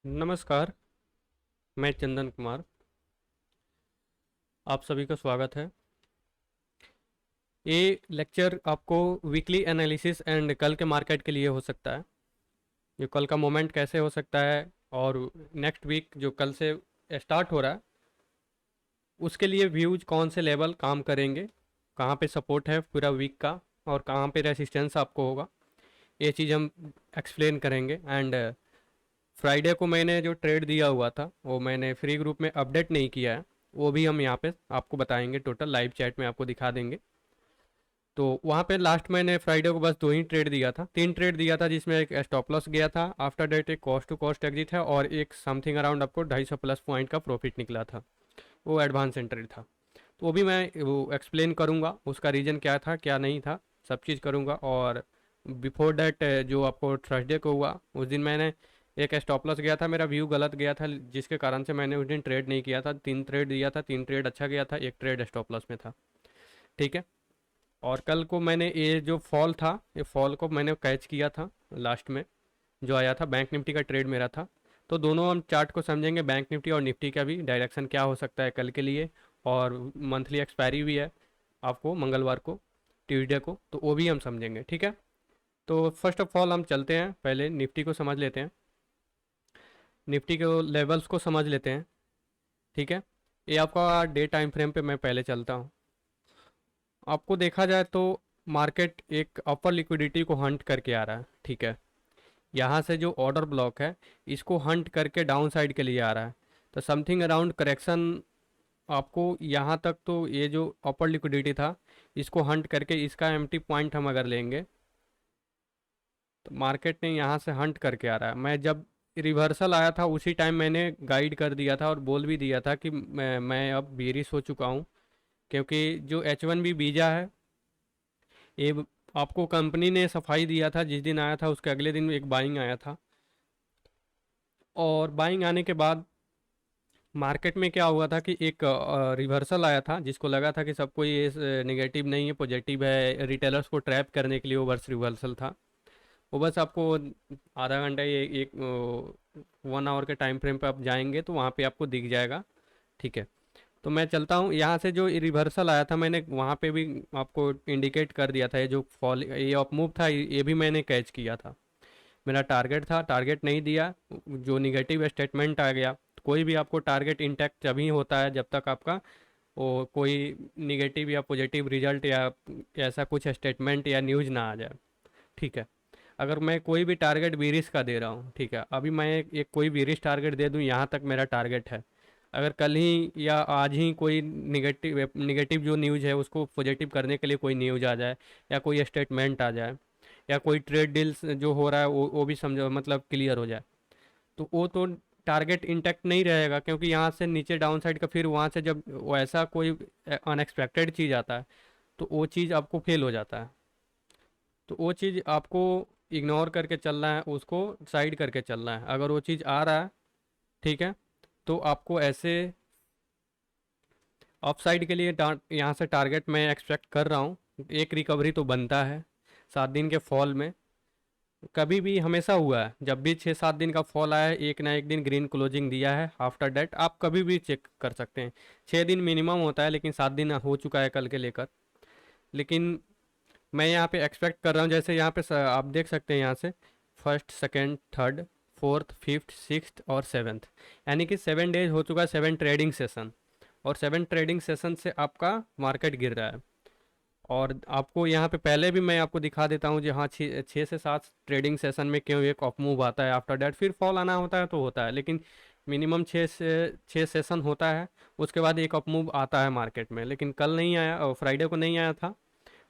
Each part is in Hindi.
नमस्कार। मैं चंदन कुमार। आप सभी का स्वागत है। ये लेक्चर आपको वीकली एनालिसिस एंड कल के मार्केट के लिए हो सकता है। ये कल का मोमेंट कैसे हो सकता है और नेक्स्ट वीक जो कल से स्टार्ट हो रहा है उसके लिए व्यूज कौन से लेवल काम करेंगे, कहाँ पे सपोर्ट है पूरा वीक का और कहाँ पे रेसिस्टेंस आपको होगा, ये चीज़ हम एक्सप्लेन करेंगे। एंड फ्राइडे को मैंने जो ट्रेड दिया हुआ था वो मैंने फ्री ग्रुप में अपडेट नहीं किया है, वो भी हम यहाँ पे आपको बताएंगे, टोटल लाइव चैट में आपको दिखा देंगे। तो वहाँ पे लास्ट मैंने फ्राइडे को बस 2 ही ट्रेड दिया था, 3 ट्रेड दिया था, जिसमें एक स्टॉप लॉस गया था, आफ्टर डेट एक कॉस्ट टू कॉस्ट एग्जिट है और एक समथिंग अराउंड आपको 250+ पॉइंट का प्रॉफिट निकला था। वो एडवांस एंट्री था। तो वो भी मैं वो एक्सप्लेन करूँगा, उसका रीज़न क्या था क्या नहीं था, सब चीज़ करूँगा। और बिफोर डैट जो आपको थर्सडे को हुआ उस दिन मैंने एक स्टॉप लॉस गया था, मेरा व्यू गलत गया था जिसके कारण से मैंने उस दिन ट्रेड नहीं किया था। 3 ट्रेड दिया था, 3 ट्रेड अच्छा गया था, एक ट्रेड स्टॉप लॉस में था। ठीक है। और कल को मैंने ये जो फॉल था, ये फॉल को मैंने कैच किया था लास्ट में, जो आया था बैंक निफ्टी का ट्रेड मेरा था। तो दोनों हम चार्ट को समझेंगे, बैंक निफ्टी और निफ्टी का भी डायरेक्शन क्या हो सकता है कल के लिए। और मंथली एक्सपायरी भी है आपको मंगलवार को, ट्यूसडे को, तो वो भी हम समझेंगे। ठीक है। तो फर्स्ट ऑफ ऑल हम चलते हैं, पहले निफ्टी को समझ लेते हैं, निफ्टी के लेवल्स को समझ लेते हैं। ठीक है। ये आपका डे टाइम फ्रेम पे मैं पहले चलता हूँ। आपको देखा जाए तो मार्केट एक अपर लिक्विडिटी को हंट करके आ रहा है। ठीक है। यहाँ से जो ऑर्डर ब्लॉक है इसको हंट करके डाउन साइड के लिए आ रहा है। तो समथिंग अराउंड करेक्शन आपको यहाँ तक, तो ये जो अपर लिक्विडिटी था इसको हंट करके इसका एम्प्टी पॉइंट हम अगर लेंगे तो मार्केट ने यहाँ से हंट करके आ रहा है। मैं जब रिवर्सल आया था उसी टाइम मैंने गाइड कर दिया था और बोल भी दिया था कि मैं अब बेरिश हो चुका हूँ, क्योंकि जो H1B वीज़ा है ये आपको कंपनी ने सफाई दिया था, जिस दिन आया था उसके अगले दिन एक बाइंग आया था। और बाइंग आने के बाद मार्केट में क्या हुआ था कि एक रिवर्सल आया था, जिसको लगा था कि सब कोई ये नेगेटिव नहीं है, पॉजिटिव है, रिटेलर्स को ट्रैप करने के लिए वो बस रिवर्सल था। वो बस आपको आधा घंटा ये एक 1 आवर के टाइम फ्रेम पे आप जाएंगे तो वहाँ पे आपको दिख जाएगा। ठीक है। तो मैं चलता हूँ, यहाँ से जो रिवर्सल आया था मैंने वहाँ पे भी आपको इंडिकेट कर दिया था, ये जो फॉल ये अप मूव था ये भी मैंने कैच किया था। मेरा टारगेट था, टारगेट नहीं दिया, जो निगेटिव स्टेटमेंट आ गया। कोई भी आपको टारगेट इंटैक्ट तभी होता है जब तक आपका वो कोई निगेटिव या पॉजिटिव रिजल्ट या ऐसा कुछ स्टेटमेंट या न्यूज़ ना आ जाए। ठीक है। अगर मैं कोई भी टारगेट बीरिश का दे रहा हूँ, ठीक है, अभी मैं एक कोई बीरिश टारगेट दे दूँ, यहाँ तक मेरा टारगेट है। अगर कल ही या आज ही कोई निगेटिव निगेटिव जो न्यूज़ है उसको पॉजिटिव करने के लिए कोई न्यूज़ आ जाए या कोई स्टेटमेंट आ जाए या कोई ट्रेड डील्स जो हो रहा है वो भी समझो मतलब क्लियर हो जाए, तो वो तो टारगेट इंटैक्ट नहीं रहेगा, क्योंकि यहाँ से नीचे डाउन साइड का फिर वहाँ से जब वैसा कोई अनएक्सपेक्टेड चीज़ आता है तो वो चीज़ आपको फेल हो जाता है। तो वो चीज़ आपको इग्नोर करके चलना है, उसको साइड करके चलना है। अगर वो चीज़ आ रहा है, ठीक है, तो आपको ऐसे अप साइड के लिए यहाँ से टारगेट मैं एक्सपेक्ट कर रहा हूँ, एक रिकवरी तो बनता है 7 दिन के फॉल में। कभी भी हमेशा हुआ है, जब भी 6-7 दिन का फॉल आया है एक ना एक दिन ग्रीन क्लोजिंग दिया है। आफ्टर डेट आप कभी भी चेक कर सकते हैं, 6 दिन मिनिमम होता है, लेकिन 7 दिन हो चुका है कल के लेकर। लेकिन मैं यहाँ पे एक्सपेक्ट कर रहा हूँ, जैसे यहाँ पे आप देख सकते हैं, यहाँ से first second third fourth fifth sixth और सेवन्थ, यानी कि 7 डेज हो चुका है, 7 ट्रेडिंग सेशन, और 7 ट्रेडिंग सेशन से आपका मार्केट गिर रहा है। और आपको यहाँ पे पहले भी मैं आपको दिखा देता हूँ, जो हाँ 6 से 7 ट्रेडिंग सेशन में क्यों एक ऑफ मूव आता है, आफ्टर डेट फिर फॉल आना होता है तो होता है, लेकिन मिनिमम 6 से 6 सेशन होता है, उसके बाद एक ऑफ मूव आता है मार्केट में। लेकिन कल नहीं आया और फ्राइडे को नहीं आया था,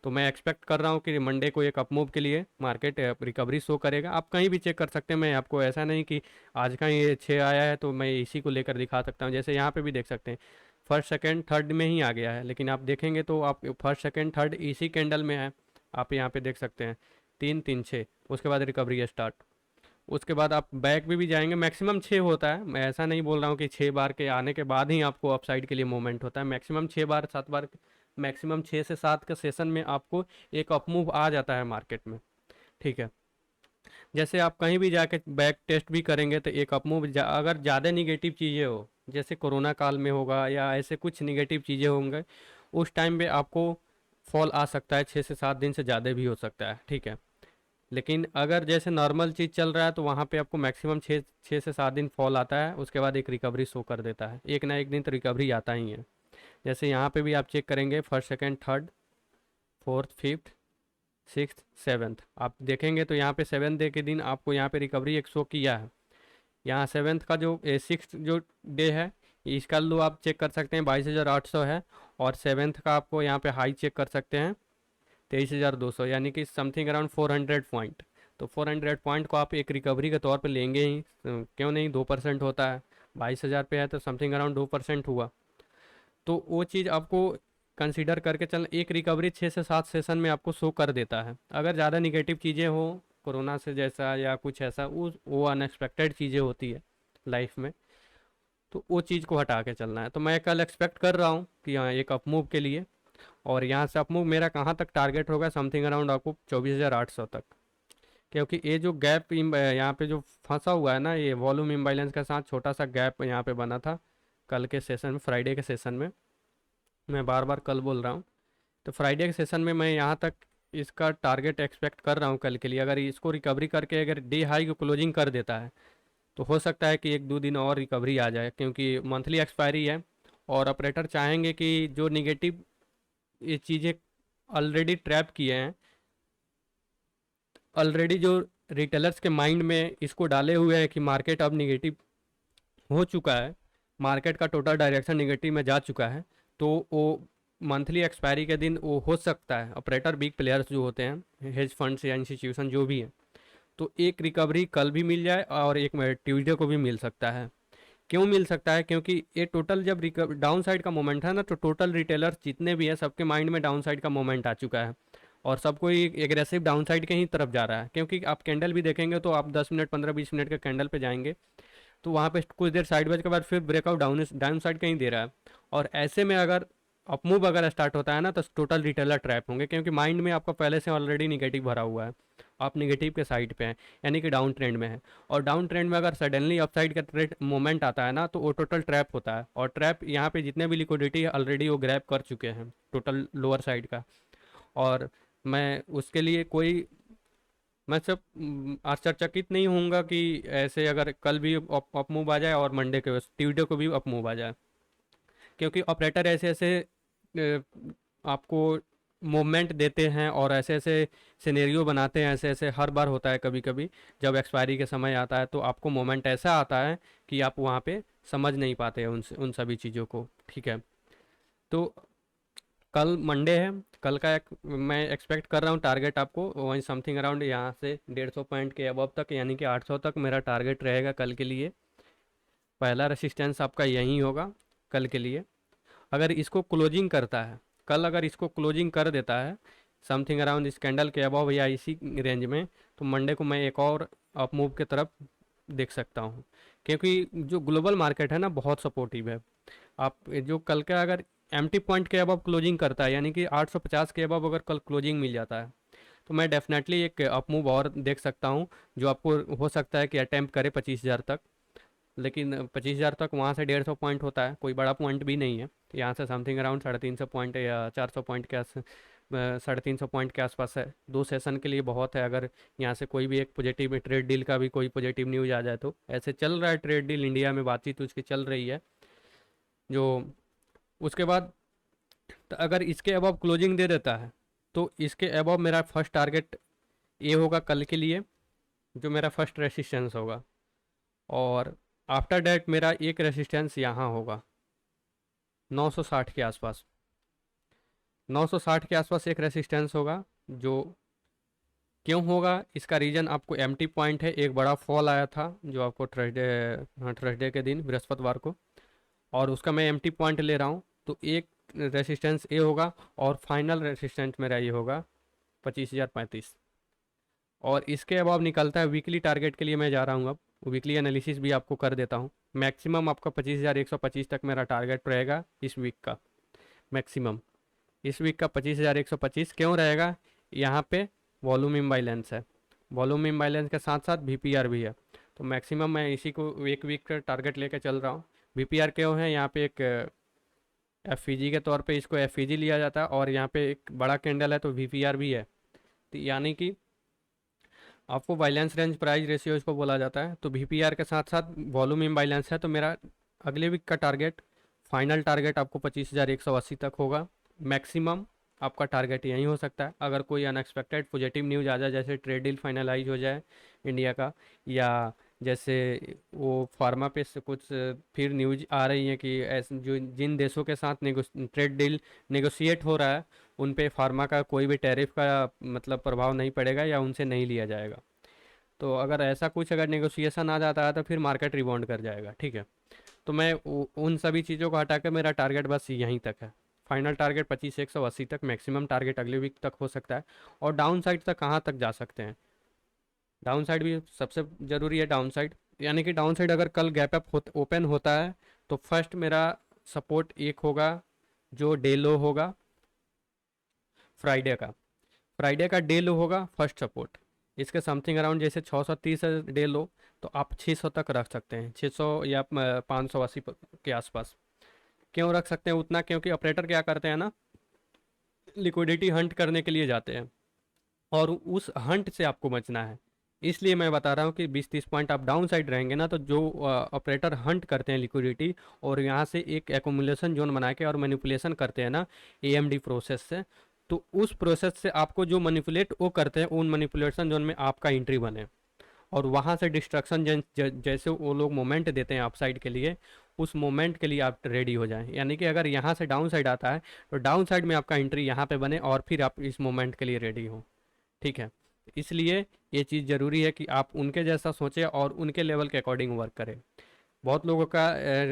तो मैं एक्सपेक्ट कर रहा हूँ कि मंडे को एक अप मूव के लिए मार्केट रिकवरी शो करेगा। आप कहीं भी चेक कर सकते हैं, मैं आपको ऐसा नहीं कि आज का ये 6 आया है तो मैं इसी को लेकर दिखा सकता हूँ। जैसे यहाँ पे भी देख सकते हैं, फर्स्ट सेकंड थर्ड में ही आ गया है, लेकिन आप देखेंगे तो आप फर्स्ट सेकंड थर्ड इसी कैंडल में है। आप यहाँ पे देख सकते हैं 3 3 6, उसके बाद रिकवरी स्टार्ट। उसके बाद आप बैक भी जाएंगे, मैक्सिमम 6 होता है, मैं ऐसा नहीं बोल रहा हूँ कि 6 बार के आने के बाद ही आपको अपसाइड के लिए मूवमेंट होता है। मैक्सिमम 6 बार 7 बार, मैक्सिमम 6 से 7 के सेशन में आपको एक अप मूव आ जाता है मार्केट में। ठीक है। जैसे आप कहीं भी जाके बैक टेस्ट भी करेंगे तो एक अपमूव अगर ज़्यादा निगेटिव चीज़ें हो, जैसे कोरोना काल में होगा या ऐसे कुछ निगेटिव चीज़ें होंगे, उस टाइम पे आपको फॉल आ सकता है, 6 से 7 दिन से ज़्यादा भी हो सकता है, ठीक है। लेकिन अगर जैसे नॉर्मल चीज़ चल रहा है तो वहाँ पे आपको मैक्सिमम 6 से 7 दिन फॉल आता है, उसके बाद एक रिकवरी शो कर देता है, एक ना एक दिन तो रिकवरी आता ही है। जैसे यहाँ पे भी आप चेक करेंगे, first second third fourth fifth six seventh, आप देखेंगे तो यहाँ पे 7th डे के दिन आपको यहाँ पे रिकवरी एक शो किया है। यहाँ 7th का जो 6th जो डे है, इसका लो आप चेक कर सकते हैं 22,800 है। और 7th का आपको यहाँ पे हाई चेक कर सकते हैं 23,200, यानी कि समथिंग अराउंड 400 पॉइंट। तो 400 पॉइंट को आप एक रिकवरी के तौर पे लेंगे ही, क्यों नहीं, 2% होता है, 22,000 पे है तो समथिंग अराउंड 2% हुआ। तो वो चीज़ आपको कंसीडर करके चल, एक रिकवरी 6 से 7 सेशन में आपको शो कर देता है। अगर ज़्यादा निगेटिव चीज़ें हो कोरोना से जैसा या कुछ ऐसा, वो अनएक्सपेक्टेड चीज़ें होती है लाइफ में, तो वो चीज़ को हटा के चलना है। तो मैं कल एक्सपेक्ट कर रहा हूँ कि यहाँ एक अपमूव के लिए, और यहाँ से अपमूव मेरा कहाँ तक टारगेट होगा, समथिंग अराउंड आपको 24,800 तक। क्योंकि ये जो गैप यहाँ पे जो फंसा हुआ है ना, ये वॉल्यूम इम्बाइलेंस के साथ छोटा सा गैप यहाँ पे बना था कल के सेशन में, फ्राइडे के सेशन में, मैं बार बार कल बोल रहा हूँ। तो फ्राइडे के सेशन में मैं यहाँ तक इसका टारगेट एक्सपेक्ट कर रहा हूँ कल के लिए। अगर इसको रिकवरी करके अगर डे हाई को क्लोजिंग कर देता है तो हो सकता है कि 1-2 दिन और रिकवरी आ जाए, क्योंकि मंथली एक्सपायरी है। और ऑपरेटर चाहेंगे कि जो निगेटिव ये चीज़ें ऑलरेडी ट्रैप किए हैं, ऑलरेडी जो रिटेलर्स के माइंड में इसको डाले हुए हैं कि मार्केट अब निगेटिव हो चुका है, मार्केट का टोटल डायरेक्शन निगेटिव में जा चुका है, तो वो मंथली एक्सपायरी के दिन वो हो सकता है ऑपरेटर, बिग प्लेयर्स जो होते हैं, हेज फंड्स या इंस्टीट्यूशन जो भी है, तो एक रिकवरी कल भी मिल जाए और एक ट्यूसडे को भी मिल सकता है। क्यों मिल सकता है, क्योंकि ये टोटल जब डाउन साइड का मोमेंट है ना, तो टोटल रिटेलर्स जितने भी हैं सबके माइंड में डाउन साइड का मोमेंट आ चुका है, और सबको एग्रेसिव डाउन साइड के ही तरफ जा रहा है। क्योंकि आप कैंडल भी देखेंगे तो आप 10 मिनट 15-20 मिनट के कैंडल पे जाएंगे तो वहाँ पे कुछ देर साइडवेज के बाद फिर ब्रेकआउट डाउन साइड कहीं दे रहा है। और ऐसे में अगर अपमूव अगर स्टार्ट होता है ना, तो टोटल रिटेलर ट्रैप होंगे, क्योंकि माइंड में आपका पहले से ऑलरेडी निगेटिव भरा हुआ है, आप निगेटिव के साइड पे हैं, यानी कि डाउन ट्रेंड में है। और डाउन ट्रेंड में अगर सडनली अपसाइड का ट्रेड मोमेंट आता है ना, तो वो टोटल ट्रैप होता है। और ट्रैप यहाँ पे जितने भी लिक्विडिटी है ऑलरेडी वो ग्रैब कर चुके हैं टोटल लोअर साइड का। और मैं उसके लिए कोई, मैं सब आश्चर्यचकित नहीं होऊंगा कि ऐसे अगर कल भी अप मूव आ जाए और मंडे के ट्यूसडे को भी अप मूव आ जाए, क्योंकि ऑपरेटर ऐसे ऐसे आपको मूवमेंट देते हैं और ऐसे ऐसे सिनेरियो बनाते हैं, ऐसे ऐसे हर बार होता है। कभी कभी जब एक्सपायरी के समय आता है तो आपको मोमेंट ऐसा आता है कि आप वहाँ पे समझ नहीं पाते हैं उन सभी चीज़ों को, ठीक है। तो कल मंडे है, कल का मैं एक्सपेक्ट कर रहा हूँ टारगेट आपको वही समथिंग अराउंड यहाँ से 150 पॉइंट के अबव तक, यानी कि 800 तक मेरा टारगेट रहेगा कल के लिए। पहला रेसिस्टेंस आपका यही होगा कल के लिए। अगर इसको क्लोजिंग करता है कल, अगर इसको क्लोजिंग कर देता है समथिंग अराउंड इस कैंडल के अबव या इसी रेंज में, तो मंडे को मैं एक और अप मूव की तरफ देख सकता हूँ। क्योंकि जो ग्लोबल मार्केट है ना बहुत सपोर्टिव है। आप जो कल का अगर एम्प्टी पॉइंट के अबव क्लोजिंग करता है, यानी कि 850 के अबव अगर कल क्लोजिंग मिल जाता है, तो मैं डेफिनेटली एक अप मूव और देख सकता हूँ, जो आपको हो सकता है कि अटैम्प्ट करे 25,000 तक। लेकिन 25,000 तक वहाँ से 150 पॉइंट होता है, कोई बड़ा पॉइंट भी नहीं है। यहाँ से समथिंग अराउंड 350 पॉइंट या 400 पॉइंट के 350 पॉइंट के आसपास है। 2 सेशन के लिए बहुत है। अगर यहाँ से कोई भी एक पॉजिटिव ट्रेड डील का भी कोई पॉजिटिव न्यूज़ आ जाए, तो ऐसे चल रहा है ट्रेड डील इंडिया में, बातचीत उसकी चल रही है। जो उसके बाद तो अगर इसके अबव क्लोजिंग दे देता है, तो इसके अबव मेरा फर्स्ट टारगेट ये होगा कल के लिए, जो मेरा फर्स्ट रेसिस्टेंस होगा। और आफ्टर डैट मेरा एक रेसिस्टेंस यहाँ होगा 960 के आसपास। 960 के आसपास एक रेसिस्टेंस होगा, जो क्यों होगा इसका रीज़न आपको एम्प्टी पॉइंट है। एक बड़ा फॉल आया था जो आपको थर्सडे के दिन बृहस्पतिवार को, और उसका मैं एम्प्टी पॉइंट ले रहा हूँ। तो एक रेसिस्टेंस ये होगा, और फाइनल रेसिस्टेंस मेरा ये होगा 25,035। और इसके अबाव निकलता है वीकली टारगेट के लिए मैं जा रहा हूँ। अब वीकली एनालिसिस भी आपको कर देता हूँ। मैक्सिमम आपका 25,125 तक मेरा टारगेट रहेगा इस वीक का। मैक्सिमम इस वीक का 25,125 क्यों रहेगा, यहाँ पे वॉल्यूम इम्बाइलेंस है। वॉल्यूम इम्बैलेंस के साथ साथ वीपीआर भी है। तो मैक्सिमम मैं इसी को एक वीक का टारगेट लेकर चल रहा हूँ। वीपीआर क्यों है, यहाँ पे एक एफईजी के तौर पे इसको एफईजी लिया जाता है, और यहाँ पे एक बड़ा कैंडल है तो वीपीआर भी है। तो यानी कि आपको वाइलेंस रेंज प्राइस रेशियो इसको बोला जाता है। तो वीपीआर के साथ साथ वॉल्यूम इम्बैलेंस है, तो मेरा अगले वीक का टारगेट, फाइनल टारगेट आपको 25,180 तक होगा। मैक्सिमम आपका टारगेट यहीं हो सकता है। अगर कोई अनएक्सपेक्टेड पॉजिटिव न्यूज़ आ जाए, जैसे ट्रेड डील फाइनलाइज हो जाए इंडिया का, या जैसे वो फार्मा पे से कुछ फिर न्यूज आ रही है कि ऐसे जो जिन देशों के साथ ट्रेड डील नेगोशिएट हो रहा है, उन पे फार्मा का कोई भी टैरिफ का मतलब प्रभाव नहीं पड़ेगा या उनसे नहीं लिया जाएगा। तो अगर ऐसा कुछ अगर नेगोशिएशन आ जाता है तो फिर मार्केट रिबाउंड कर जाएगा, ठीक है। तो मैं उन सभी चीज़ों को हटा के मेरा टारगेट बस यहीं तक है। फाइनल टारगेट 25,180 तक, मैक्सिमम टारगेट अगले वीक तक हो सकता है। और डाउन साइड तक कहाँ तक जा सकते हैं, डाउन साइड भी सबसे ज़रूरी है। डाउन साइड यानी कि डाउन साइड अगर कल गैप अप ओपन होता है तो फर्स्ट मेरा सपोर्ट एक होगा जो डे लो होगा फ्राइडे का। फ्राइडे का डे लो होगा फर्स्ट सपोर्ट, इसके समथिंग अराउंड जैसे 630 है डे लो, तो आप 600 तक रख सकते हैं, 600 या 580 के आसपास। क्यों रख सकते हैं उतना, क्योंकि ऑपरेटर क्या करते हैं ना, लिक्विडिटी हंट करने के लिए जाते हैं, और उस हंट से आपको बचना है। इसलिए मैं बता रहा हूँ कि 20-30 पॉइंट आप डाउन साइड रहेंगे ना, तो जो ऑपरेटर हंट करते हैं लिक्विडिटी, और यहाँ से एक एकोमुलेशन जोन बना के और मैनिपुलेशन करते हैं ना एएमडी प्रोसेस से, तो उस प्रोसेस से आपको जो मैनिपुलेट वो करते हैं, उन मैनिपुलेशन जोन में आपका एंट्री बने, और वहाँ से डिस्ट्रक्शन जैसे वो लोग मोमेंट देते हैं अप साइड के लिए, उस मोमेंट के लिए आप रेडी हो जाएं। यानी कि अगर यहाँ से डाउन साइड आता है तो डाउन साइड में आपका एंट्री यहाँ पे बने, और फिर आप इस मोमेंट के लिए रेडी हो, ठीक है। इसलिए ये चीज़ ज़रूरी है कि आप उनके जैसा सोचें और उनके लेवल के अकॉर्डिंग वर्क करें। बहुत लोगों का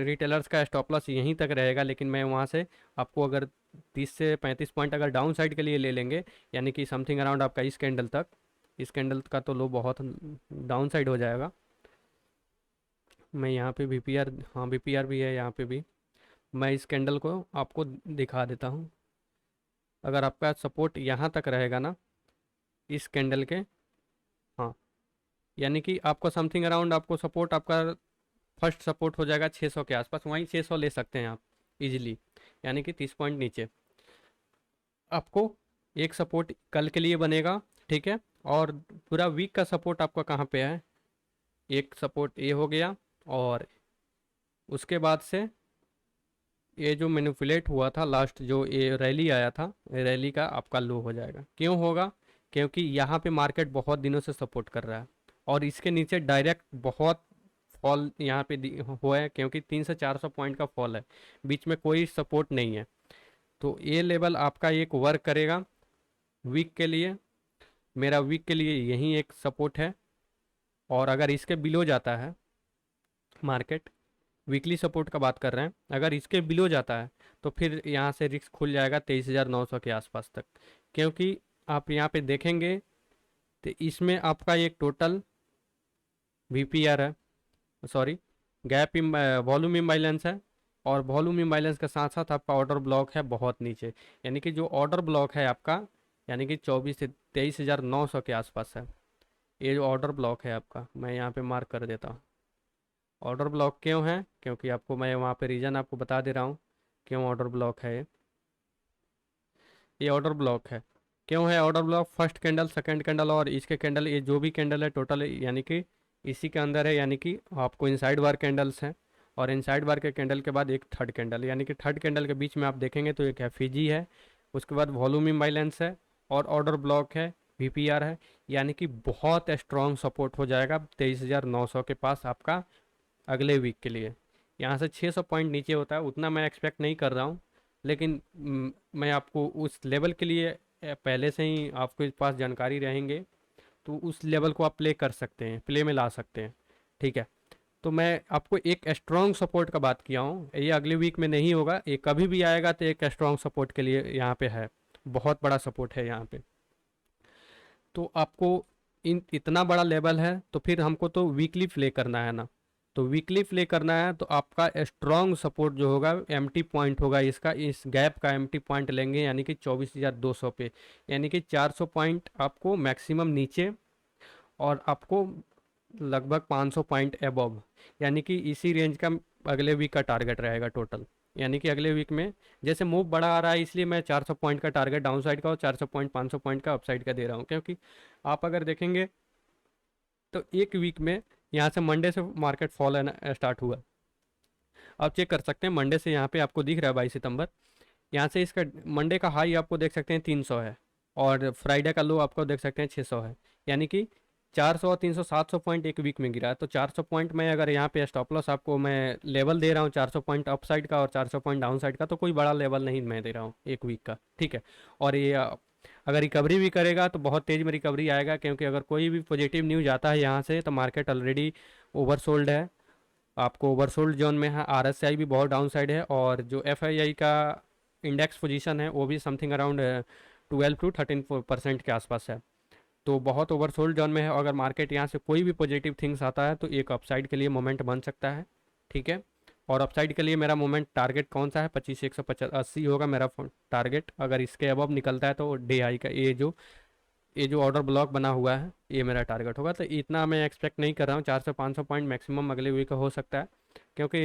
रिटेलर्स का स्टॉप लॉस यहीं तक रहेगा, लेकिन मैं वहाँ से आपको अगर 30 से 35 पॉइंट अगर डाउन साइड के लिए ले लेंगे, यानी कि समथिंग अराउंड आपका इस कैंडल तक, इस कैंडल का तो लो बहुत डाउन साइड हो जाएगा। मैं यहाँ पे वीपीआर, हाँ वीपीआर भी है यहाँ पे भी, मैं इस कैंडल को आपको दिखा देता हूँ। अगर आपका सपोर्ट यहाँ तक रहेगा ना इस कैंडल के, हाँ, यानी कि आपको समथिंग अराउंड आपको सपोर्ट आपका फर्स्ट सपोर्ट हो जाएगा 600 के आसपास, वहीं 600 ले सकते हैं आप इजीली, यानी कि 30 पॉइंट नीचे आपको एक सपोर्ट कल के लिए बनेगा, ठीक है। और पूरा वीक का सपोर्ट आपका कहाँ पे है, एक सपोर्ट ये हो गया, और उसके बाद से ये जो मैनिपुलेट हुआ था लास्ट, जो ये रैली आया था, रैली का आपका लो हो जाएगा। क्यों होगा, क्योंकि यहाँ पे मार्केट बहुत दिनों से सपोर्ट कर रहा है, और इसके नीचे डायरेक्ट बहुत फॉल यहाँ पे हुआ है, क्योंकि 300-400 पॉइंट का फॉल है, बीच में कोई सपोर्ट नहीं है। तो ये लेवल आपका एक वर्क करेगा वीक के लिए, मेरा वीक के लिए यही एक सपोर्ट है। और अगर इसके बिलो जाता है मार्केट, वीकली सपोर्ट का बात कर रहे हैं, अगर इसके बिलो जाता है तो फिर यहाँ से रिस्क खुल जाएगा 23,900 के आसपास तक। क्योंकि आप यहाँ पे देखेंगे तो इसमें आपका एक टोटल वीपीआर है, सॉरी गैप वॉल्यूम इम्बाइलेंस है, और वॉल्यूम इम्बाइलेंस के साथ साथ आपका ऑर्डर ब्लॉक है बहुत नीचे। यानी कि जो ऑर्डर ब्लॉक है आपका, यानी कि 24 से 23,900 के आसपास है। ये जो ऑर्डर ब्लॉक है आपका, मैं यहाँ पे मार्क कर देता हूँ। ऑर्डर ब्लॉक क्यों है, क्योंकि आपको मैं वहाँ पे रीज़न आपको बता दे रहा हूँ क्यों ऑर्डर ब्लॉक है। ये ऑर्डर ब्लॉक है, क्यों है order block, first candle, second candle और इसके कैंडल, ये जो भी कैंडल है टोटल, यानी कि इसी के अंदर है। यानी कि आपको इनसाइड बार कैंडल्स हैं, और इनसाइड बार के कैंडल के बाद एक थर्ड कैंडल, यानी कि थर्ड कैंडल के बीच में आप देखेंगे तो एक एफईजी है, उसके बाद वॉल्यूम इम्बाइलेंस है, और ऑर्डर ब्लॉक है, वीपीआर है। यानी कि बहुत स्ट्रॉन्ग सपोर्ट हो जाएगा 23,900 के पास आपका अगले वीक के लिए। यहाँ से 600 पॉइंट नीचे होता है, उतना मैं एक्सपेक्ट नहीं कर रहा हूँ, लेकिन मैं आपको उस लेवल के लिए पहले से ही आपके पास जानकारी रहेंगे, तो उस लेवल को आप प्ले कर सकते हैं, प्ले में ला सकते हैं, ठीक है। तो मैं आपको एक स्ट्रॉन्ग सपोर्ट का बात किया हूँ, ये अगले वीक में नहीं होगा, ये कभी भी आएगा तो एक स्ट्रॉन्ग सपोर्ट के लिए यहाँ पे है, बहुत बड़ा सपोर्ट है यहाँ पे। तो आपको इन इतना बड़ा लेवल है तो फिर हमको तो वीकली प्ले करना है ना, तो वीकली प्ले करना है तो आपका स्ट्रॉन्ग सपोर्ट जो होगा एम्प्टी पॉइंट होगा इसका, इस गैप का एम्प्टी पॉइंट लेंगे, यानी कि 24,200 पे, यानी कि 400 पॉइंट आपको मैक्सिमम नीचे और आपको लगभग 500 पॉइंट एबव, यानी कि इसी रेंज का अगले वीक का टारगेट रहेगा टोटल। यानी कि अगले वीक में जैसे मूव बड़ा आ रहा है, इसलिए मैं 400 पॉइंट का टारगेट डाउन साइड का और 400 पॉइंट 500 पॉइंट का अपसाइड का दे रहा हूँ। क्योंकि आप अगर देखेंगे तो एक वीक में यहाँ से मंडे से मार्केट फॉल स्टार्ट हुआ। आप चेक कर सकते हैं मंडे से, यहाँ पे आपको दिख रहा है 22 सितंबर, यहाँ से इसका मंडे का हाई आपको देख सकते हैं 300 है, और फ्राइडे का लो आपको देख सकते हैं 600 है। यानी कि 400 300 700 पॉइंट एक वीक में गिरा है। तो 400 पॉइंट में अगर यहाँ पे स्टॉप लॉस आपको मैं लेवल दे रहा हूँ 400 पॉइंट अप साइड का और 400 पॉइंट डाउन साइड का, तो कोई बड़ा लेवल नहीं मैं दे रहा हूँ एक वीक का, ठीक है। और ये अगर रिकवरी भी करेगा तो बहुत तेज़ में रिकवरी आएगा, क्योंकि अगर कोई भी पॉजिटिव न्यूज़ आता है यहाँ से तो मार्केट ऑलरेडी ओवरसोल्ड है। आपको ओवरसोल्ड जोन में है, आरएसआई भी बहुत डाउन साइड है, और जो एफआईआई का इंडेक्स पोजीशन है वो भी समथिंग अराउंड 12 to 13% के आसपास है। तो बहुत ओवरसोल्ड जोन में है। अगर मार्केट यहाँ से कोई भी पॉजिटिव थिंग्स आता है तो एक अपसाइड के लिए मोमेंट बन सकता है, ठीक है। और अपसाइड के लिए मेरा मोमेंट टारगेट कौन सा है, 25,180 होगा मेरा टारगेट। अगर इसके अबव निकलता है तो डे हाई का ये जो ऑर्डर ब्लॉक बना हुआ है ये मेरा टारगेट होगा। तो इतना मैं एक्सपेक्ट नहीं कर रहा हूँ, 400-500 पॉइंट मैक्सिमम अगले वीक हो सकता है, क्योंकि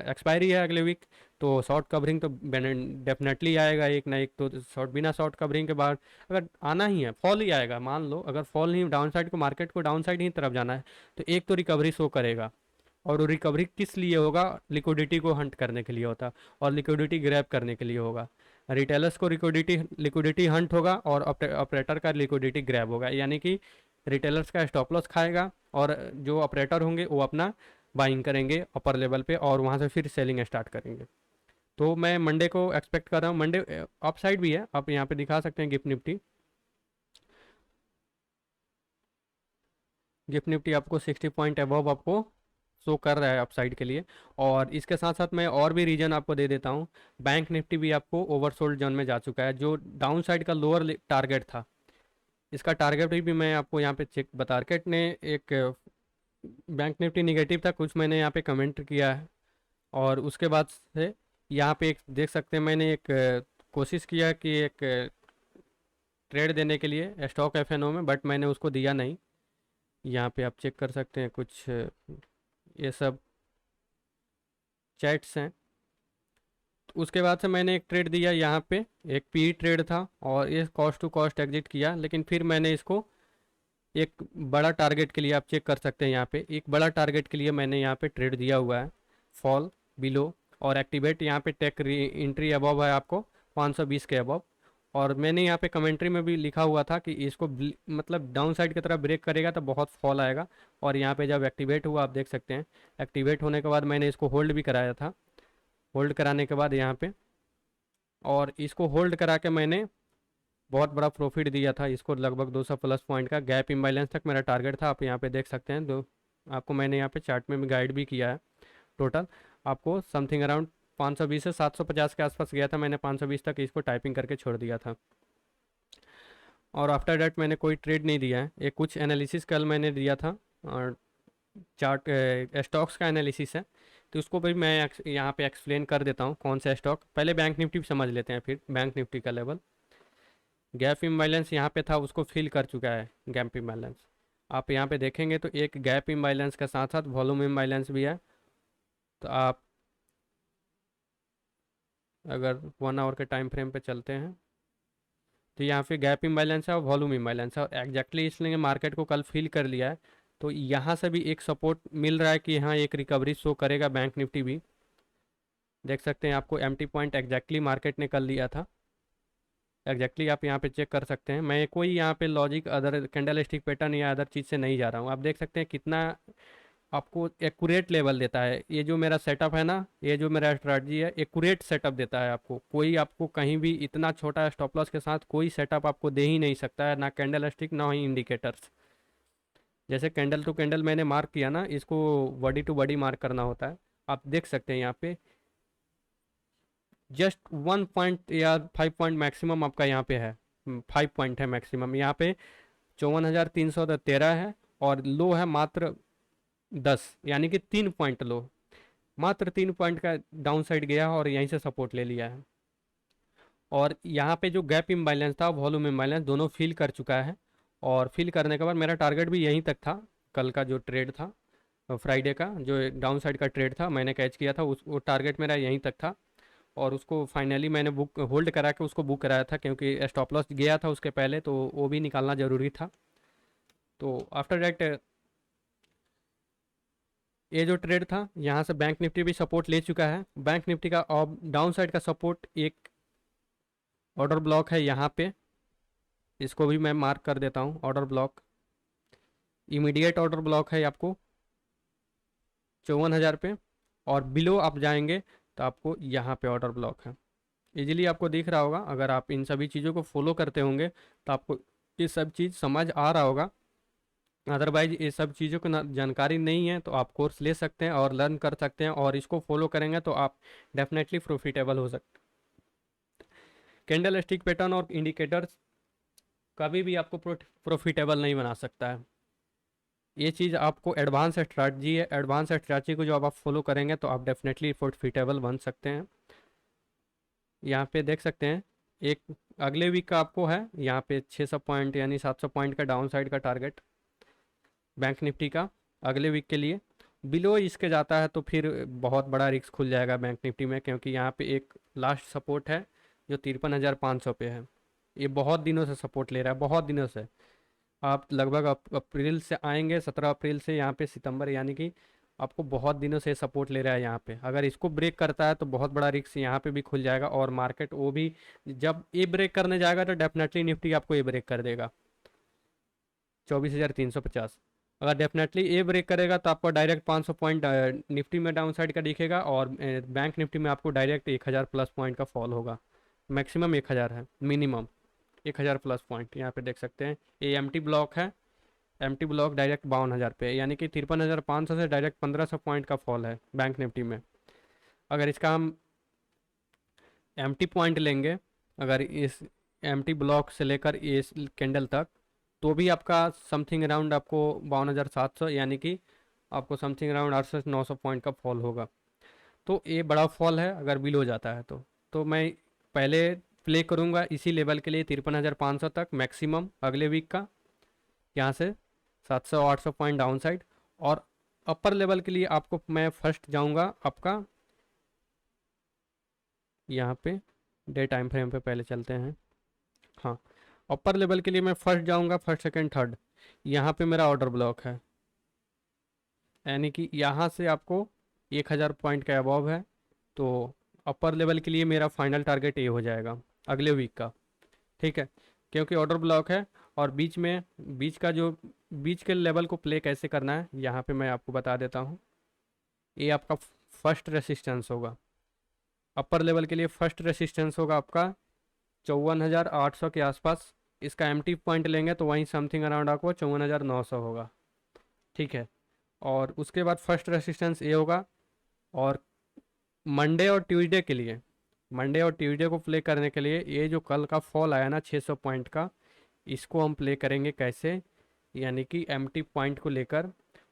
एक्सपायरी है अगले वीक। तो शॉर्ट कवरिंग तो डेफिनेटली आएगा एक ना एक, तो शॉर्ट बिना शॉर्ट कवरिंग के बाद अगर आना ही है फॉल ही आएगा। मान लो अगर फॉल नहीं, डाउन साइड को मार्केट को डाउन साइड ही तरफ जाना है तो एक तो रिकवरी शो करेगा। और वो रिकवरी किस लिए होगा, लिक्विडिटी को हंट करने के लिए होता है और लिक्विडिटी ग्रैब करने के लिए होगा। रिटेलर्स को लिक्विडिटी लिक्विडिटी हंट होगा और ऑपरेटर का लिक्विडिटी ग्रैब होगा। यानी कि रिटेलर्स का स्टॉप लॉस खाएगा और जो ऑपरेटर होंगे वो अपना बाइंग करेंगे अपर लेवल पे और वहाँ से फिर सेलिंग स्टार्ट करेंगे। तो मैं मंडे को एक्सपेक्ट कर रहा हूँ। मंडे अप साइड भी है, आप यहाँ पे दिखा सकते हैं गिफ्ट निफ्टी आपको 60 पॉइंट अबव आपको शो कर रहा है अपसाइड के लिए। और इसके साथ साथ मैं और भी रीजन आपको दे देता हूँ। बैंक निफ्टी भी आपको ओवरसोल्ड जोन में जा चुका है, जो डाउन साइड का लोअर टारगेट था। इसका टारगेट भी मैं आपको यहाँ पे चेक बता, मार्केट ने एक बैंक निफ्टी निगेटिव था कुछ, मैंने यहाँ पे कमेंट किया है। और उसके बाद से यहाँ पे एक देख सकते हैं, मैंने एक कोशिश किया कि एक ट्रेड देने के लिए स्टॉक एफएनओ में, बट मैंने उसको दिया नहीं। यहाँ पे आप चेक कर सकते हैं कुछ ये सब चैट्स हैं। तो उसके बाद से मैंने एक ट्रेड दिया यहाँ पे, एक पी ट्रेड था और ये कॉस्ट टू कॉस्ट एग्जिट किया। लेकिन फिर मैंने इसको एक बड़ा टारगेट के लिए, आप चेक कर सकते हैं यहाँ पे, एक बड़ा टारगेट के लिए मैंने यहाँ पे ट्रेड दिया हुआ है फॉल बिलो। और एक्टिवेट यहाँ पे टेक एंट्री अबव है आपको 520 के अबव। और मैंने यहाँ पे कमेंट्री में भी लिखा हुआ था कि इसको मतलब डाउन साइड की तरफ ब्रेक करेगा तो बहुत फॉल आएगा। और यहाँ पे जब एक्टिवेट हुआ आप देख सकते हैं, एक्टिवेट होने के बाद मैंने इसको होल्ड भी कराया था। होल्ड कराने के बाद यहाँ पे, और इसको होल्ड करा के मैंने बहुत बड़ा प्रॉफिट दिया था इसको, लगभग 200 प्लस पॉइंट का। गैप इम्बैलेंस तक मेरा टारगेट था, आप यहाँ पे देख सकते हैं। दो आपको मैंने यहाँ पे चार्ट में भी गाइड भी किया है। टोटल आपको समथिंग अराउंड 520 से 750 के आसपास गया था, मैंने 520 तक इसको टाइपिंग करके छोड़ दिया था। और आफ्टर डैट मैंने कोई ट्रेड नहीं दिया है। एक कुछ एनालिसिस कल मैंने दिया था और चार्ट स्टॉक्स का एनालिसिस है, तो उसको भी मैं यहाँ पे एक्सप्लेन कर देता हूँ कौन सा स्टॉक। पहले बैंक निफ्टी समझ लेते हैं, फिर बैंक निफ्टी का लेवल। गैप इम्बैलेंस यहाँ पे था, उसको फिल कर चुका है गैप इम्बैलेंस। आप यहाँ पे देखेंगे तो एक गैप इम्बैलेंस के साथ साथ वॉल्यूम इम्बैलेंस भी है। तो आप अगर 1 आवर के टाइम फ्रेम पे चलते हैं तो यहाँ पे गैप इम्बैलेंस है और वॉल्यूम इम्बैलेंस है, और एग्जैक्टली इसलिए मार्केट को कल फिल कर लिया है। तो यहाँ से भी एक सपोर्ट मिल रहा है कि यहाँ एक रिकवरी शो करेगा बैंक निफ्टी भी। देख सकते हैं आपको एम्प्टी पॉइंट एग्जैक्टली मार्केट ने कर लिया था। एग्जैक्टली आप यहाँ पे चेक कर सकते हैं। मैं कोई यहाँ पे logic other candle stick pattern या अदर चीज़ से नहीं जा रहा हूँ। आप देख सकते हैं कितना आपको एक्यूरेट लेवल देता है। ये जो मेरा सेटअप है ना, ये जो मेरा स्ट्रैटेजी है, एक्यूरेट सेटअप देता है आपको। कोई आपको कहीं भी इतना छोटा स्टॉप लॉस के साथ कोई सेटअप आपको दे ही नहीं सकता है, ना कैंडल स्टिक ना ही इंडिकेटर्स। जैसे कैंडल टू कैंडल मैंने मार्क किया ना, इसको बॉडी टू बॉडी मार्क करना होता है। आप देख सकते हैं यहाँ पे जस्ट 1 पॉइंट या 5 पॉइंट मैक्सिमम आपका यहाँ पे है, 5 पॉइंट है मैक्सिमम यहाँ पे। 54,313 है और लो है मात्र 10, यानी कि 3 पॉइंट लो, मात्र 3 पॉइंट का डाउन साइड गया और यहीं से सपोर्ट ले लिया है। और यहाँ पे जो गैप इम्बैलेंस था, वॉल्यूम इम्बैलेंस दोनों फिल कर चुका है। और फिल करने के बाद मेरा टारगेट भी यहीं तक था। कल का जो ट्रेड था, फ्राइडे का जो डाउन साइड का ट्रेड था, मैंने कैच किया था, उस वो टारगेट मेरा यहीं तक था। और उसको फाइनली मैंने बुक होल्ड करा के उसको बुक कराया था, क्योंकि स्टॉप लॉस गया था उसके पहले, तो वो भी निकालना ज़रूरी था। तो आफ्टर दैट ये जो ट्रेड था, यहाँ से बैंक निफ्टी भी सपोर्ट ले चुका है। बैंक निफ्टी का डाउन साइड का सपोर्ट एक ऑर्डर ब्लॉक है यहाँ पे, इसको भी मैं मार्क कर देता हूँ। Order block, immediate order block है आपको 54,000 पे, और बिलो आप जाएंगे तो आपको यहाँ पे ऑर्डर ब्लॉक है। इजीली आपको दिख रहा होगा, अगर आप इन सभी चीज़ों को फॉलो करते होंगे तो आपको ये सब चीज़ समझ आ रहा होगा। अदरवाइज ये सब चीज़ों की जानकारी नहीं है तो आप कोर्स ले सकते हैं और लर्न कर सकते हैं, और इसको फॉलो करेंगे तो आप डेफिनेटली प्रॉफिटेबल हो सकते हैं। कैंडल स्टिक पैटर्न और इंडिकेटर्स कभी भी आपको प्रॉफिटेबल नहीं बना सकता है। ये चीज़ आपको एडवांस स्ट्रैटी है, एडवांस स्ट्रैटी को जो आप फॉलो करेंगे तो आप डेफिनेटली प्रॉफिटेबल बन सकते हैं। यहाँ पे देख सकते हैं एक अगले वीक का आपको है यहाँ पे 600 पॉइंट यानी 700 पॉइंट का डाउन साइड का टारगेट बैंक निफ्टी का अगले वीक के लिए। बिलो इसके जाता है तो फिर बहुत बड़ा रिस्क खुल जाएगा बैंक निफ्टी में, क्योंकि यहाँ पे एक लास्ट सपोर्ट है जो 53,500 पे है। ये बहुत दिनों से सपोर्ट ले रहा है, बहुत दिनों से। आप लगभग अप्रैल से आएंगे, 17 अप्रैल से यहाँ पे सितंबर, यानी कि आपको बहुत दिनों से सपोर्ट ले रहा है यहाँ पे। अगर इसको ब्रेक करता है तो बहुत बड़ा रिस्क यहाँ पे भी खुल जाएगा, और मार्केट वो भी जब ये ब्रेक करने जाएगा तो डेफिनेटली निफ्टी आपको ये ब्रेक कर देगा 24,350। अगर डेफिनेटली ए ब्रेक करेगा तो आपको डायरेक्ट 500 पॉइंट निफ्टी में डाउन साइड का दिखेगा, और बैंक निफ्टी में आपको डायरेक्ट 1,000 प्लस पॉइंट का फॉल होगा। मैक्सिमम 1,000 है, मिनिमम 1,000 प्लस पॉइंट। यहाँ पे देख सकते हैं ये एम ब्लॉक है, एम ब्लॉक डायरेक्ट 52,000 पे, यानी कि 53,500 से डायरेक्ट 1,500 पॉइंट का फॉल है बैंक निफ्टी में। अगर इसका हम एम पॉइंट लेंगे, अगर इस एम ब्लॉक से लेकर इस कैंडल तक, तो भी आपका समथिंग अराउंड आपको 52,700, यानी कि आपको समथिंग अराउंड 800 से 900 पॉइंट का फॉल होगा। तो ये बड़ा फॉल है अगर बिल हो जाता है तो मैं पहले प्ले करूँगा इसी लेवल के लिए 53,500 तक मैक्सिमम अगले वीक का, यहाँ से 700-800 पॉइंट डाउन साइड। और अपर लेवल के लिए आपको मैं फर्स्ट जाऊँगा आपका यहाँ पे डे टाइम फ्रेम पे पहले चलते हैं। हाँ, अपर लेवल के लिए मैं फर्स्ट जाऊँगा, फर्स्ट सेकंड थर्ड। यहाँ पे मेरा ऑर्डर ब्लॉक है, यानी कि यहाँ से आपको 1,000 पॉइंट का अबव है, तो अपर लेवल के लिए मेरा फाइनल टारगेट ये हो जाएगा अगले वीक का। ठीक है, क्योंकि ऑर्डर ब्लॉक है। और बीच में बीच का जो बीच के लेवल को प्ले कैसे करना है यहाँ पे मैं आपको बता देता हूँ। ये आपका फर्स्ट रेसिस्टेंस होगा, अपर लेवल के लिए फर्स्ट रेसिस्टेंस होगा आपका 54,800 के आसपास। इसका एम्प्टी पॉइंट लेंगे तो वहीं समथिंग अराउंड आपको 54,900 होगा। ठीक है, और उसके बाद फर्स्ट रेसिस्टेंस ये होगा। और मंडे और ट्यूसडे के लिए, मंडे और ट्यूसडे को प्ले करने के लिए ये जो कल का फॉल आया ना 600 पॉइंट का, इसको हम प्ले करेंगे कैसे, यानी कि एम्प्टी पॉइंट को लेकर।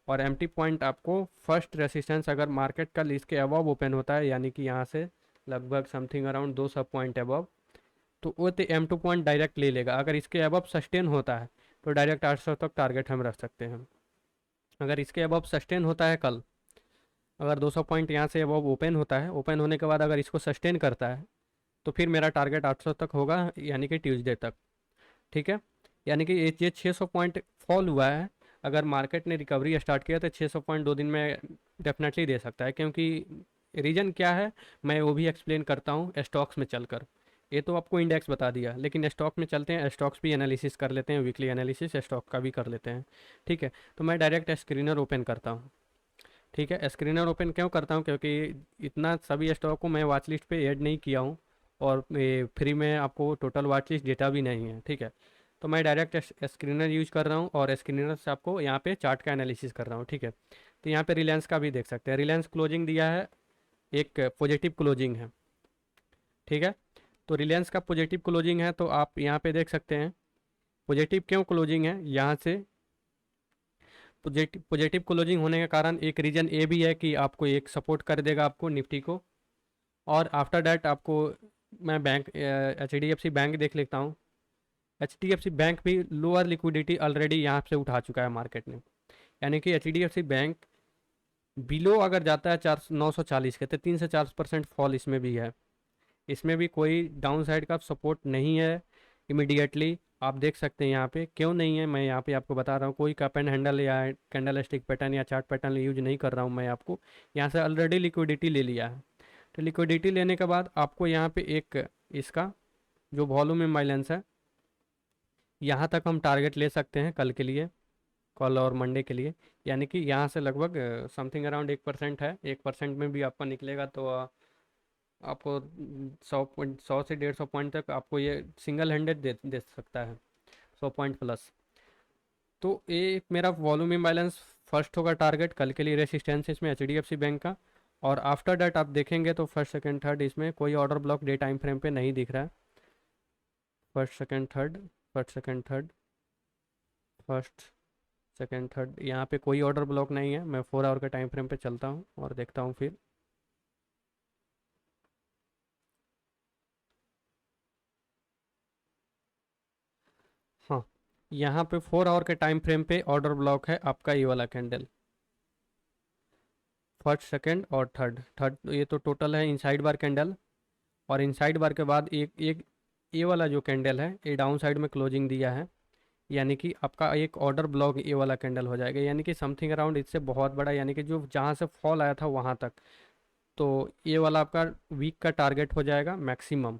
और एम्प्टी पॉइंट आपको फर्स्ट रेसिस्टेंस अगर मार्केट का इसके अबव ओपन होता है, यानी कि यहाँ से लगभग समथिंग अराउंड 200 पॉइंट अबव, तो वो तो M2 पॉइंट डायरेक्ट ले लेगा। अगर इसके अबव सस्टेन होता है तो डायरेक्ट 800 तक टारगेट हम रख सकते हैं। अगर इसके अबव सस्टेन होता है कल, अगर 200 पॉइंट यहाँ से अबव ओपन होता है, ओपन होने के बाद अगर इसको सस्टेन करता है तो फिर मेरा टारगेट 800 तक होगा, यानी कि ट्यूसडे तक। ठीक है, यानी कि ये 600 पॉइंट फॉल हुआ है। अगर मार्केट ने रिकवरी स्टार्ट किया तो 600 पॉइंट 2 दिन में डेफिनेटली दे सकता है, क्योंकि रीज़न क्या है मैं वो भी एक्सप्लेन करता हूँ स्टॉक्स में चलकर। ये तो आपको इंडेक्स बता दिया, लेकिन स्टॉक में चलते हैं, स्टॉक्स भी एनालिसिस कर लेते हैं, वीकली एनालिसिस स्टॉक का भी कर लेते हैं। ठीक है, तो मैं डायरेक्ट स्क्रीनर ओपन करता हूँ। ठीक है, स्क्रीनर ओपन क्यों करता हूँ, क्योंकि इतना सभी स्टॉक को मैं वॉच लिस्ट पे ऐड नहीं किया हूँ, और फ्री में आपको टोटल वॉच लिस्ट डेटा भी नहीं है। ठीक है, तो मैं डायरेक्ट स्क्रीनर यूज कर रहा हूँ, और स्क्रीनर से आपको यहाँ पे चार्ट का एनालिसिस कर रहा हूँ। ठीक है, तो यहाँ पे रिलायंस का भी देख सकते हैं, रिलायंस क्लोजिंग दिया है, एक पॉजिटिव क्लोजिंग है। ठीक है, तो रिलायंस का पॉजिटिव क्लोजिंग है, तो आप यहाँ पे देख सकते हैं पॉजिटिव क्यों क्लोजिंग है। यहाँ से पॉजिटिव पॉजिटिव क्लोजिंग होने के कारण एक रीज़न ये भी है कि आपको एक सपोर्ट कर देगा आपको निफ्टी को। और आफ्टर डैट आपको मैं बैंक HDFC बैंक देख लेता हूँ। HDFC बैंक भी लोअर लिक्विडिटी ऑलरेडी यहाँ से उठा चुका है मार्केट ने, यानी कि HDFC बैंक बिलो अगर जाता है 940 के तो 3 से 4% फॉल इसमें भी है। इसमें भी कोई डाउन साइड का सपोर्ट नहीं है इमिडिएटली। आप देख सकते हैं यहाँ पे क्यों नहीं है, मैं यहाँ पे आपको बता रहा हूँ। कोई कप एंड हैंडल या कैंडल स्टिक पैटर्न या चार्ट पैटर्न यूज नहीं कर रहा हूँ मैं आपको। यहाँ से ऑलरेडी लिक्विडिटी ले लिया है। तो लिक्विडिटी लेने के बाद आपको यहाँ पे एक इसका जो वॉल्यूम इम्बाइलेंस है, यहाँ तक हम टारगेट ले सकते हैं कल के लिए, कल और मंडे के लिए। यानी कि यहाँ से लगभग समथिंग अराउंड 1% है। 1% में भी आपका निकलेगा तो आपको 100 से 150 पॉइंट तक आपको ये सिंगल हैंडेड दे सकता है, 100 पॉइंट प्लस। तो ये मेरा वॉल्यूम इम्बैलेंस फर्स्ट होगा टारगेट कल के लिए, रेसिस्टेंस इसमें HDFC बैंक का। और आफ्टर डैट आप देखेंगे तो फर्स्ट सेकंड थर्ड इसमें कोई order block day time frame पे नहीं दिख रहा है। First second third, first second third, first second third, यहाँ पे कोई ऑर्डर ब्लॉक नहीं है। मैं 4 आवर के टाइम फ्रेम पे चलता हूँ और देखता हूँ फिर। हाँ, यहाँ पे 4 आवर के टाइम फ्रेम पे ऑर्डर ब्लॉक है आपका ये वाला कैंडल, फर्स्ट सेकंड और थर्ड। थर्ड ये तो टोटल है इनसाइड बार कैंडल। और इनसाइड बार के बाद एक एक ये वाला जो कैंडल है ये डाउन साइड में क्लोजिंग दिया है, यानी कि आपका एक ऑर्डर ब्लॉक ये वाला कैंडल हो जाएगा। यानी कि समथिंग अराउंड इससे बहुत बड़ा, यानी कि जो जहाँ से फॉल आया था वहाँ तक, तो ये वाला आपका वीक का टारगेट हो जाएगा मैक्सिमम।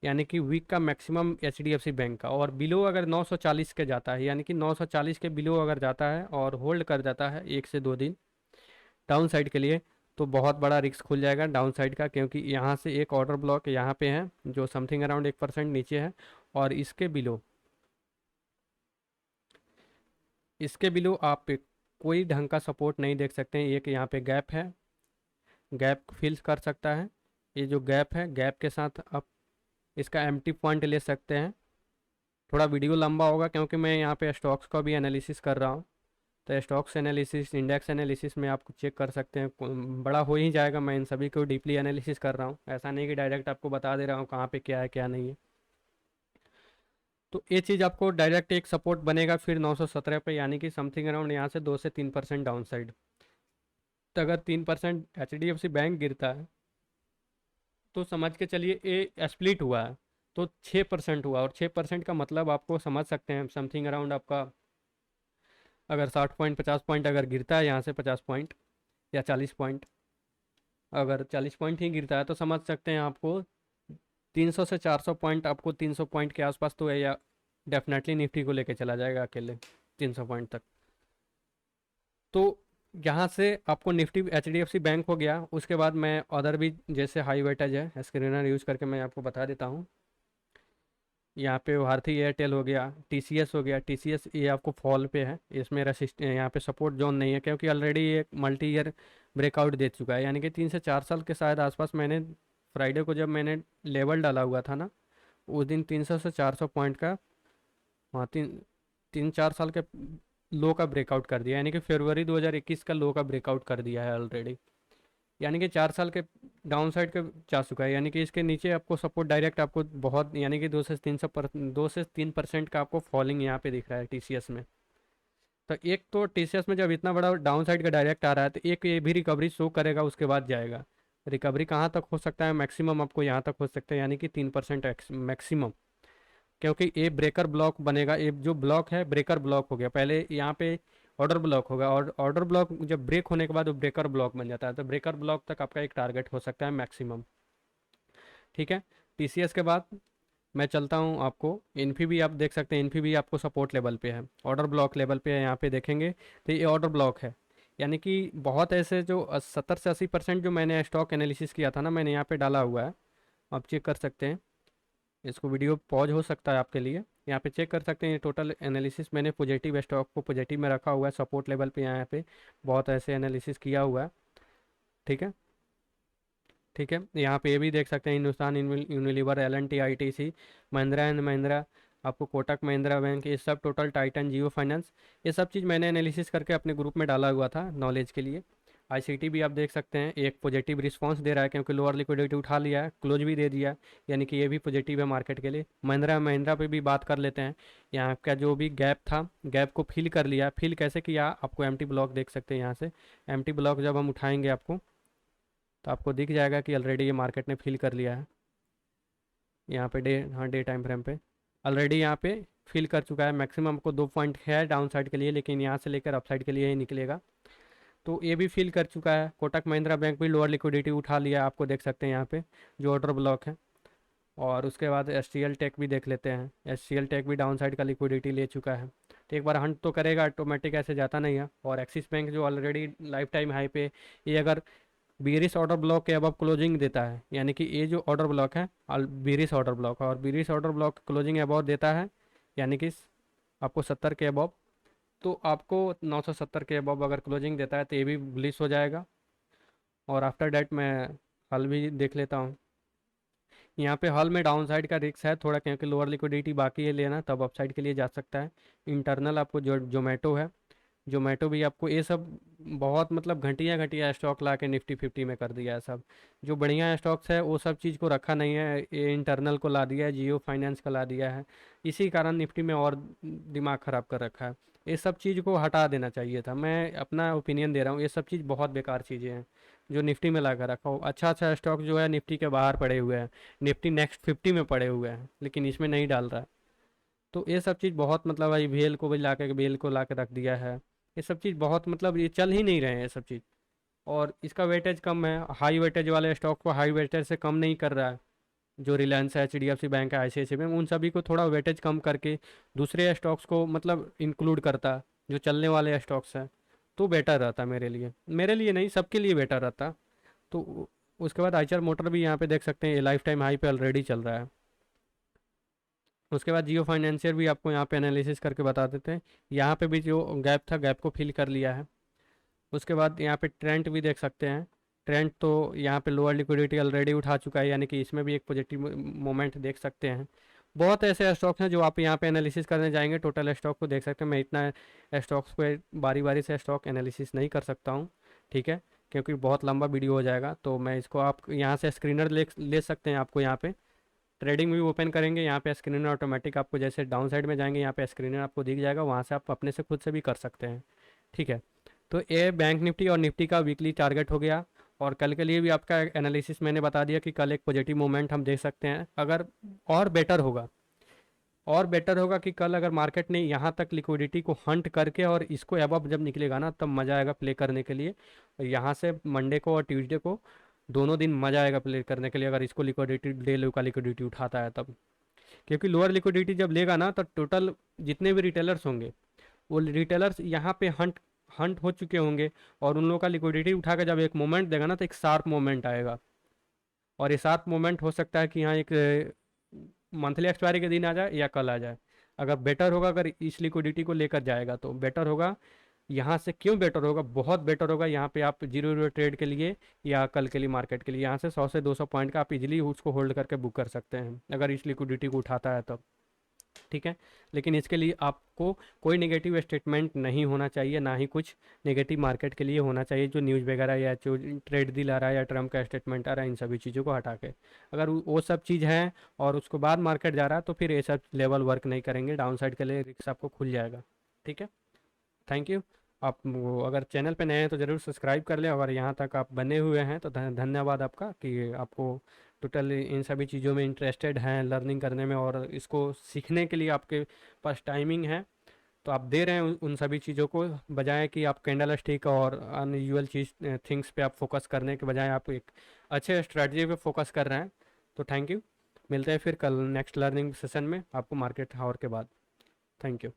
यानी कि वीक का मैक्सिमम HDFC बैंक का। और बिलो अगर 940 के जाता है, यानी कि 940 के बिलो अगर जाता है और होल्ड कर जाता है 1 से 2 दिन डाउन साइड के लिए, तो बहुत बड़ा रिस्क खुल जाएगा डाउन साइड का। क्योंकि यहाँ से एक ऑर्डर ब्लॉक यहाँ पे है जो समथिंग अराउंड 1% नीचे है, और इसके बिलो आप कोई ढंग का सपोर्ट नहीं देख सकते हैं। एक यहाँ पे गैप है, गैप फिल कर सकता है। ये जो गैप है, गैप के साथ आप इसका एम्प्टी पॉइंट ले सकते हैं। थोड़ा वीडियो लंबा होगा क्योंकि मैं यहाँ पे स्टॉक्स का भी एनालिसिस कर रहा हूँ। तो स्टॉक्स एनालिसिस, इंडेक्स एनालिसिस में आप चेक कर सकते हैं, बड़ा हो ही जाएगा। मैं इन सभी को डीपली एनालिसिस कर रहा हूँ, ऐसा नहीं कि डायरेक्ट आपको बता दे रहा हूँ कहाँ पे क्या है क्या नहीं है। तो ये चीज़ आपको डायरेक्ट एक सपोर्ट बनेगा फिर 917 पे, यानी कि समथिंग अराउंड यहाँ से 2 से 3% डाउन साइड। तो अगर 3% HDFC बैंक गिरता है तो समझ के चलिए ये स्प्लिट हुआ है तो 6% हुआ। और 6% का मतलब आपको समझ सकते हैं समथिंग अराउंड आपका अगर 60 पॉइंट 50 पॉइंट अगर गिरता है यहाँ से 50 पॉइंट या 40 पॉइंट, अगर 40 पॉइंट ही गिरता है तो समझ सकते हैं आपको 300 से 400 पॉइंट, आपको 300 पॉइंट के आसपास तो या डेफिनेटली निफ्टी को लेके चला जाएगा अकेले 300 पॉइंट तक। तो यहाँ से आपको निफ्टी HDFC बैंक हो गया। उसके बाद मैं अदर भी जैसे हाई वेटेज है स्क्रीनर यूज़ करके मैं आपको बता देता हूँ। यहाँ पे भारती एयरटेल हो गया, TCS हो गया। TCS ये आपको फॉल पे है, इसमें रसिस्ट यहाँ पे सपोर्ट जोन नहीं है क्योंकि ऑलरेडी ये मल्टी ईयर ब्रेकआउट दे चुका है। यानी कि 3 से 4 साल के शायद आसपास मैंने फ्राइडे को जब मैंने लेवल डाला हुआ था ना, उस दिन 300 से 400 पॉइंट का, हाँ, 3 3 4 साल के लो का ब्रेकआउट कर दिया। यानी कि फरवरी 2021 का लो का ब्रेकआउट कर दिया है ऑलरेडी। यानी कि 4 साल के डाउन साइड के जा चुका है। यानी कि इसके नीचे आपको सपोर्ट डायरेक्ट आपको बहुत, यानी कि 2 से 3% का आपको फॉलिंग यहाँ पे दिख रहा है TCS में। तो एक तो TCS में जब इतना बड़ा डाउन साइड का डायरेक्ट आ रहा है तो एक ये भी रिकवरी शो करेगा, उसके बाद जाएगा। रिकवरी कहाँ तक हो सकता है, मैक्सिमम आपको यहाँ तक हो सकता है, यानी कि 3% मैक्सिमम। क्योंकि ये ब्रेकर ब्लॉक बनेगा, ये जो ब्लॉक है ब्रेकर ब्लॉक हो गया। पहले यहाँ पे ऑर्डर ब्लॉक होगा और ऑर्डर ब्लॉक जब ब्रेक होने के बाद वो ब्रेकर ब्लॉक बन जाता है। तो ब्रेकर ब्लॉक तक आपका एक टारगेट हो सकता है मैक्सिमम। ठीक है, TCS के बाद मैं चलता हूँ आपको इन्फी भी आप देख सकते हैं। इन्फी भी आपको सपोर्ट लेवल पे है, ऑर्डर ब्लॉक लेवल पे है। यहाँ पे देखेंगे तो ये ऑर्डर ब्लॉक है। यानी कि बहुत ऐसे जो 70 से 80% जो मैंने स्टॉक एनालिसिस किया था ना, मैंने यहाँ पे डाला हुआ है, आप चेक कर सकते हैं। इसको वीडियो पॉज हो सकता है आपके लिए, यहाँ पे चेक कर सकते हैं। टोटल एनालिसिस मैंने पॉजिटिव स्टॉक को पॉजिटिव में रखा हुआ है, सपोर्ट लेवल पे यहाँ पे बहुत ऐसे एनालिसिस किया हुआ है। ठीक है, ठीक है, यहाँ पे ये भी देख सकते हैं Hindustan Unilever, L&T, ITC, Mahindra and Mahindra, आपको कोटक महिंद्रा बैंक, ये सब टोटल, टाइटन, जियो फाइनेंस, ये सब चीज़ मैंने एनालिसिस करके अपने ग्रुप में डाला हुआ था नॉलेज के लिए। ICT भी आप देख सकते हैं एक पॉजिटिव रिस्पांस दे रहा है, क्योंकि लोअर लिक्विडिटी उठा लिया है, क्लोज भी दे दिया है, यानी कि ये भी पॉजिटिव है मार्केट के लिए। महिंद्रा महिंद्रा पे भी बात कर लेते हैं। यहाँ का जो भी गैप था, गैप को फिल कर लिया। फिल कैसे किया, आपको एम्प्टी ब्लॉक देख सकते हैं यहाँ से। एम्प्टी ब्लॉक जब हम उठाएंगे आपको, तो आपको दिख जाएगा कि ऑलरेडी ये मार्केट ने फिल कर लिया है। यहाँ पे डे टाइम फ्रेम पे ऑलरेडी यहाँ पे फिल कर चुका है। मैक्सिमम आपको 2 पॉइंट है डाउन साइड के लिए, लेकिन यहाँ से लेकर अप साइड के लिए ही निकलेगा। तो ये भी फिल कर चुका है। कोटक महिंद्रा बैंक भी लोअर लिक्विडिटी उठा लिया, आपको देख सकते हैं यहाँ पे जो ऑर्डर ब्लॉक है। और उसके बाद STL टेक भी देख लेते हैं। STL टेक भी डाउन साइड का लिक्विडिटी ले चुका है। तो एक बार हंट तो करेगा, ऑटोमेटिक ऐसे जाता नहीं है। और एक्सिस बैंक जो ऑलरेडी लाइफ टाइम हाई पे, ये अगर बीरिस ऑर्डर ब्लॉक के अब क्लोजिंग देता है, यानी कि ये जो ऑर्डर ब्लॉक है बीरिस ऑर्डर ब्लॉक है, और बीरिस ऑर्डर ब्लॉक क्लोजिंग अबव देता है, यानी कि आपको 70 के अबव, तो आपको 970 के अबव अगर क्लोजिंग देता है तो ये भी बुलिश हो जाएगा। और आफ्टर डैट मैं हल भी देख लेता हूँ। यहाँ पे हॉल में डाउन साइड का रिस्क है थोड़ा, क्योंकि लोअर लिक्विडिटी बाकी है लेना, तब अपसाइड के लिए जा सकता है। इंटरनल आपको जो जोमेटो है, जोमेटो भी आपको, ये सब बहुत मतलब घटिया घटिया स्टॉक ला के निफ्टी 50 में कर दिया है सब। जो बढ़िया स्टॉक्स है वो सब चीज़ को रखा नहीं है, ये इंटरनल को ला दिया है, जियो फाइनेंस का ला दिया है। इसी कारण निफ्टी में और दिमाग ख़राब कर रखा है। ये सब चीज़ को हटा देना चाहिए था। मैं अपना ओपिनियन दे रहा हूँ, ये सब चीज़ बहुत बेकार चीज़ें हैं जो निफ्टी में ला कर रखा हो। अच्छा अच्छा स्टॉक जो है निफ्टी के बाहर पड़े हुए हैं, निफ्टी नेक्स्ट 50 में पड़े हुए हैं, लेकिन इसमें नहीं डाल रहा है। तो ये सब चीज़ बहुत मतलब भाई भेल को भी ला के भेल को ला के रख दिया है। ये सब चीज़ बहुत मतलब ये चल ही नहीं रहे हैं ये सब चीज़। और इसका वेटेज कम है, हाई वेटेज वाले स्टॉक को हाई वेटेज से कम नहीं कर रहा है। जो रिलायंस है, HDFC बैंक है, ICICI बैंक, उन सभी को थोड़ा वेटेज कम करके दूसरे स्टॉक्स को मतलब इंक्लूड करता, जो चलने वाले स्टॉक्स हैं, तो बेटर रहता मेरे लिए नहीं, सबके लिए बेटर रहता। तो उसके बाद आइचर मोटर भी यहाँ पे देख सकते हैं, ये लाइफ टाइम हाई पे ऑलरेडी चल रहा है। उसके बाद जियो फाइनेंशियल भी आपको यहाँ पे एनालिसिस करके बता देते हैं। यहाँ पे भी जो गैप था, गैप को फिल कर लिया है। उसके बाद यहाँ पे ट्रेंड भी देख सकते हैं। ट्रेंड तो यहाँ पे लोअर लिक्विडिटी ऑलरेडी उठा चुका है, यानी कि इसमें भी एक पॉजिटिव मोमेंट देख सकते हैं। बहुत ऐसे स्टॉक्स हैं जो आप यहाँ पे एनालिसिस करने जाएंगे, टोटल स्टॉक को देख सकते हैं। मैं इतना स्टॉक्स पे बारी बारी से स्टॉक एनालिसिस नहीं कर सकता हूँ, ठीक है, क्योंकि बहुत लंबा वीडियो हो जाएगा। तो मैं इसको आप यहाँ से स्क्रीनर ले सकते हैं। आपको यहाँ पे ट्रेडिंग भी ओपन करेंगे, यहाँ पे स्क्रीनर ऑटोमेटिक आपको, जैसे डाउन साइड में जाएंगे यहाँ पे स्क्रीनर आपको दिख जाएगा, वहाँ से आप अपने से खुद से भी कर सकते हैं, ठीक है। तो ये बैंक निफ्टी और निफ्टी का वीकली टारगेट हो गया। और कल के लिए भी आपका एनालिसिस मैंने बता दिया कि कल एक पॉजिटिव मोमेंट हम देख सकते हैं। अगर और बेटर होगा, और बेटर होगा कि कल अगर मार्केट ने यहाँ तक लिक्विडिटी को हंट करके और इसको अबव जब निकलेगा ना, तब मज़ा आएगा प्ले करने के लिए। और यहाँ से मंडे को और ट्यूसडे को दोनों दिन मज़ा आएगा प्ले करने के लिए, अगर इसको लिक्विडिटी डे लो का लिक्विडिटी उठाता है तब। क्योंकि लोअर लिक्विडिटी जब लेगा ना, तो टोटल जितने भी रिटेलर्स होंगे, वो रिटेलर्स यहाँ पे हंट हंट हो चुके होंगे, और उन लोगों का लिक्विडिटी उठा के जब एक मोमेंट देगा ना, तो एक शार्प मोमेंट आएगा। और ये शार्प मोमेंट हो सकता है कि यहाँ एक मंथली एक्सपायरी के दिन आ जाए या कल आ जाए। अगर बेटर होगा, अगर इस लिक्विडिटी को लेकर जाएगा तो बेटर होगा। यहाँ से क्यों बेटर होगा, बहुत बेटर होगा। यहाँ पे आप जीरो जीरो ट्रेड के लिए या कल के लिए मार्केट के लिए यहाँ से 100 से 200 पॉइंट का आप इजीली उसको होल्ड करके बुक कर सकते हैं, अगर इस लिक्विडिटी को उठाता है तब, ठीक है। लेकिन इसके लिए आपको कोई नेगेटिव स्टेटमेंट नहीं होना चाहिए, ना ही कुछ नेगेटिव मार्केट के लिए होना चाहिए, जो न्यूज़ वगैरह या जो ट्रेड डील आ रहा है या ट्रम्प का स्टेटमेंट आ रहा है, इन सभी चीज़ों को हटा के अगर वो सब चीज़ है और उसको बाद मार्केट जा रहा है, तो फिर ये सब लेवल वर्क नहीं करेंगे, डाउन साइड के लिए रिस्क आपको खुल जाएगा, ठीक है। Thank you. आप अगर चैनल पे नए हैं तो ज़रूर सब्सक्राइब कर लें। अगर यहाँ तक आप बने हुए हैं तो धन्यवाद आपका, कि आपको टोटल इन सभी चीज़ों में इंटरेस्टेड हैं लर्निंग करने में, और इसको सीखने के लिए आपके पास टाइमिंग है, तो आप दे रहे हैं उन सभी चीज़ों को, बजाय कि आप कैंडल स्टिक और अनयूजुअल चीज़ थिंग्स पे आप फोकस करने के बजाय आप एक अच्छे स्ट्रेटजी पे फोकस कर रहे हैं। तो थैंक यू। मिलते हैं फिर कल नेक्स्ट लर्निंग सेशन में आपको मार्केट हावर के बाद। Thank you.